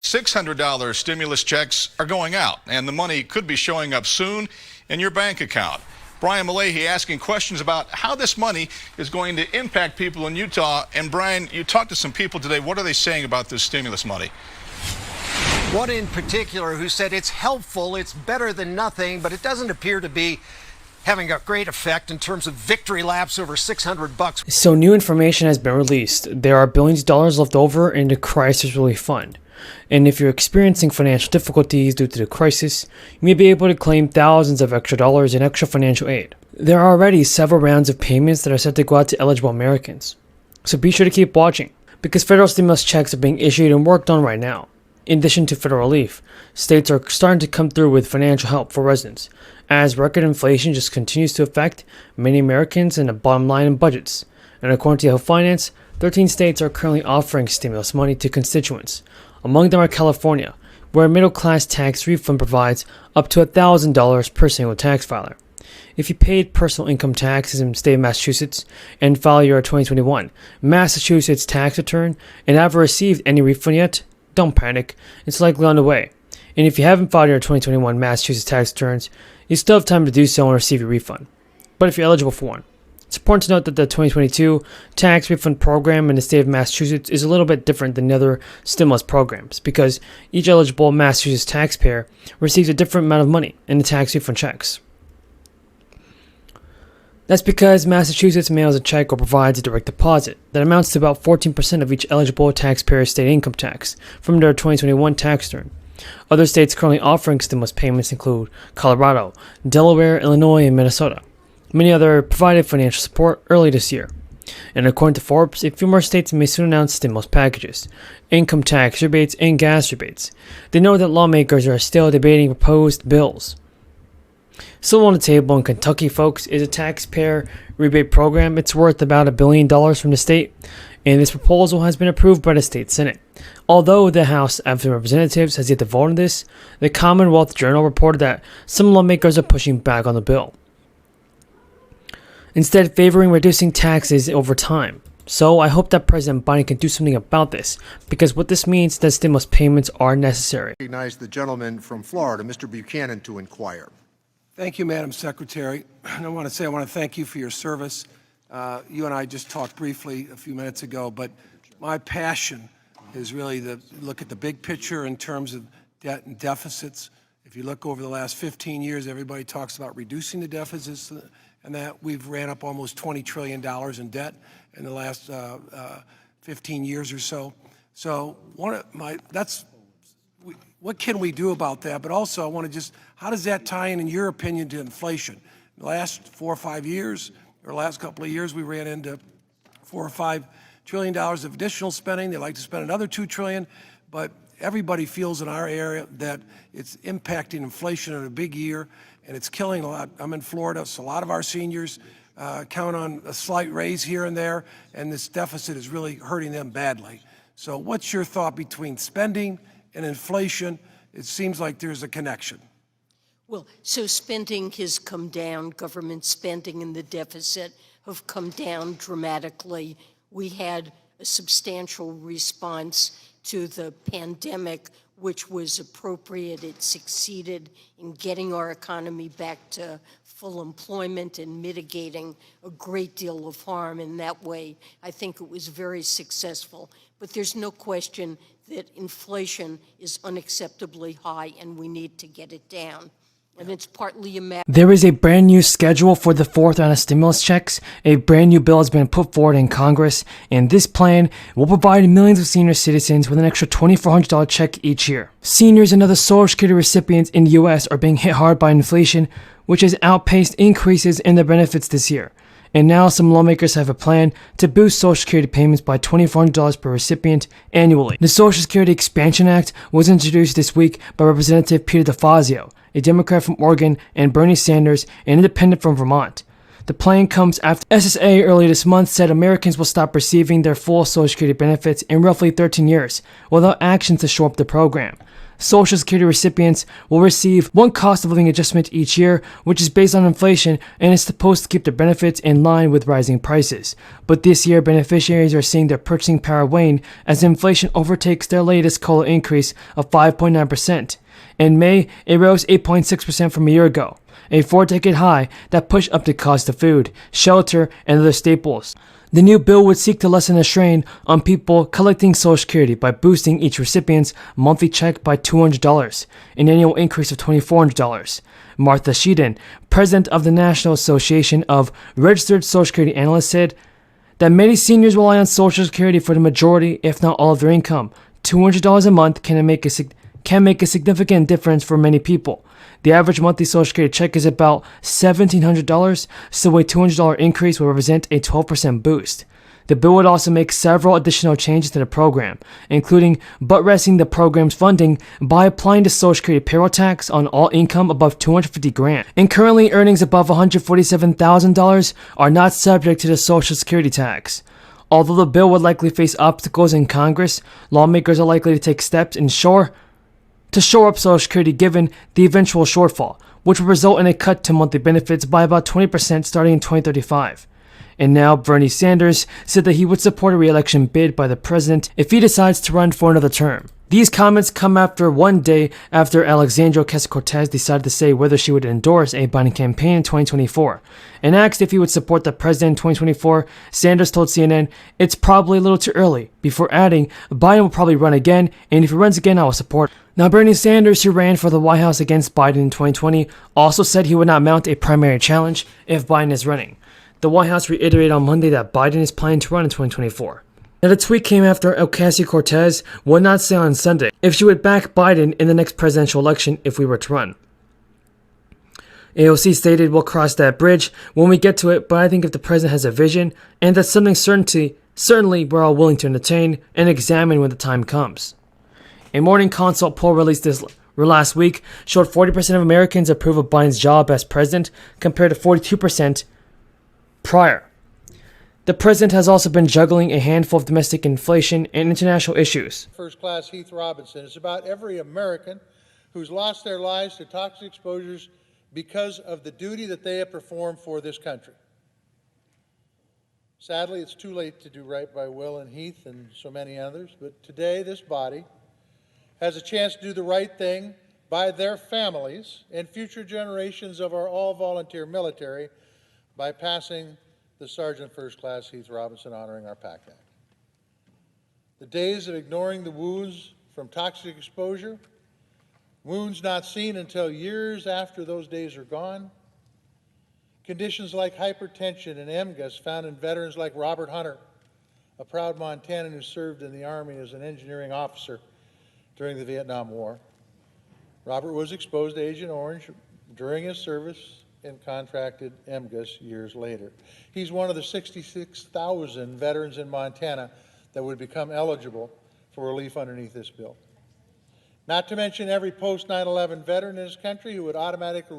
$600 stimulus checks are going out, and the money could be showing up soon in your bank account. Brian Malahy asking questions about how this money is going to impact people in Utah. And Brian, you talked to some people today. What are they saying about this stimulus money? One in particular who said it's helpful, it's better than nothing, but it doesn't appear to be having a great effect in terms of victory laps over $600. So new information has been released. There are billions of dollars left over in the crisis relief fund. And if you're experiencing financial difficulties due to the crisis, you may be able to claim thousands of extra dollars in extra financial aid. There are already several rounds of payments that are set to go out to eligible Americans. So be sure to keep watching, because federal stimulus checks are being issued and worked on right now. In addition to federal relief, states are starting to come through with financial help for residents, as record inflation just continues to affect many Americans and the bottom line and budgets. And according to Yahoo Finance, 13 states are currently offering stimulus money to constituents. Among them are California, where a middle-class tax refund provides up to $1,000 per single tax filer. If you paid personal income taxes in the state of Massachusetts and file your 2021 Massachusetts tax return and haven't received any refund yet, don't panic, it's likely on the way. And if you haven't filed your 2021 Massachusetts tax returns, you still have time to do so and receive your refund. But if you're eligible for one, it's important to note that the 2022 tax refund program in the state of Massachusetts is a little bit different than the other stimulus programs, because each eligible Massachusetts taxpayer receives a different amount of money in the tax refund checks. That's because Massachusetts mails a check or provides a direct deposit that amounts to about 14% of each eligible taxpayer's state income tax from their 2021 tax return. Other states currently offering stimulus payments include Colorado, Delaware, Illinois, and Minnesota. Many others provided financial support early this year. And according to Forbes, a few more states may soon announce stimulus packages, income tax rebates, and gas rebates. They know that lawmakers are still debating proposed bills. Still on the table in Kentucky, folks, is a taxpayer rebate program. It's worth about $1 billion from the state, and this proposal has been approved by the state Senate. Although the House of Representatives has yet to vote on this, the Commonwealth Journal reported that some lawmakers are pushing back on the bill, instead favoring reducing taxes over time. So I hope that President Biden can do something about this, because what this means is that stimulus payments are necessary. I recognize the gentleman from Florida, Mr. Buchanan, to inquire. Thank you, Madam Secretary. I want to thank you for your service. You and I just talked briefly a few minutes ago, but my passion is really to look at the big picture in terms of debt and deficits. If you look over the last 15 years, everybody talks about reducing the deficits, and that we've ran up almost $20 trillion in debt in the last 15 years or so. So what can we do about that? But also, I want to how does that tie in your opinion, to inflation? In the last 4 or 5 years, or last couple of years, we ran into $4 or $5 trillion of additional spending. They like to spend another $2 trillion, but everybody feels in our area that it's impacting inflation in a big year, and it's killing a lot. I'm in Florida, so a lot of our seniors count on a slight raise here and there, and this deficit is really hurting them badly. So what's your thought between spending and inflation? It seems like there's a connection. Well, so spending has come down. Government spending and the deficit have come down dramatically. We had a substantial response to the pandemic, which was appropriate. It succeeded in getting our economy back to full employment and mitigating a great deal of harm. In that way, I think it was very successful. But there's no question that inflation is unacceptably high, and we need to get it down. And it's partly a matter. There is a brand new schedule for the fourth round of stimulus checks. A brand new bill has been put forward in Congress, and this plan will provide millions of senior citizens with an extra $2,400 check each year. Seniors and other Social Security recipients in the U.S. are being hit hard by inflation, which has outpaced increases in their benefits this year. And now some lawmakers have a plan to boost Social Security payments by $2,400 per recipient annually. The Social Security Expansion Act was introduced this week by Representative Peter DeFazio, a Democrat from Oregon, and Bernie Sanders, an independent from Vermont. The plan comes after SSA earlier this month said Americans will stop receiving their full Social Security benefits in roughly 13 years without actions to shore up the program. Social Security recipients will receive one cost of living adjustment each year, which is based on inflation and is supposed to keep their benefits in line with rising prices. But this year, beneficiaries are seeing their purchasing power wane as inflation overtakes their latest COLA increase of 5.9%. In May, it rose 8.6% from a year ago, a 4-decade high that pushed up the cost of food, shelter, and other staples. The new bill would seek to lessen the strain on people collecting Social Security by boosting each recipient's monthly check by $200, an annual increase of $2,400. Martha Sheehan, president of the National Association of Registered Social Security Analysts, said that many seniors rely on Social Security for the majority, if not all, of their income. $200 a month can make a significant difference for many people. The average monthly Social Security check is about $1,700, so a $200 increase will represent a 12% boost. The bill would also make several additional changes to the program, including butt-resting the program's funding by applying the Social Security payroll tax on all income above $250,000. And currently, earnings above $147,000 are not subject to the Social Security tax. Although the bill would likely face obstacles in Congress, lawmakers are likely to take steps to shore up Social Security given the eventual shortfall, which will result in a cut to monthly benefits by about 20% starting in 2035. And now Bernie Sanders said that he would support a re-election bid by the president if he decides to run for another term. These comments come after one day after Alexandria Ocasio-Cortez decided to say whether she would endorse a Biden campaign in 2024. And asked if he would support the president in 2024, Sanders told CNN, "It's probably a little too early," before adding, "Biden will probably run again, and if he runs again, I will support him." Now, Bernie Sanders, who ran for the White House against Biden in 2020, also said he would not mount a primary challenge if Biden is running. The White House reiterated on Monday that Biden is planning to run in 2024. Now, the tweet came after Ocasio-Cortez would not say on Sunday if she would back Biden in the next presidential election if we were to run. AOC stated, "We'll cross that bridge when we get to it, but I think if the president has a vision, and that's something certainly we're all willing to entertain and examine when the time comes." A Morning Consult poll released last week showed 40% of Americans approve of Biden's job as president, compared to 42% prior. The president has also been juggling a handful of domestic inflation and international issues. First Class Heath Robinson. It's about every American who's lost their lives to toxic exposures because of the duty that they have performed for this country. Sadly, it's too late to do right by Will and Heath and so many others, but today this body has a chance to do the right thing by their families and future generations of our all-volunteer military by passing the Sergeant First Class Heath Robinson Honoring Our PAC Act. The days of ignoring the wounds from toxic exposure, wounds not seen until years after those days are gone, conditions like hypertension and MGUS found in veterans like Robert Hunter, a proud Montanan who served in the Army as an engineering officer during the Vietnam War. Robert was exposed to Agent Orange during his service and contracted MGUS years later. He's one of the 66,000 veterans in Montana that would become eligible for relief underneath this bill. Not to mention every post-9/11 veteran in this country who would automatically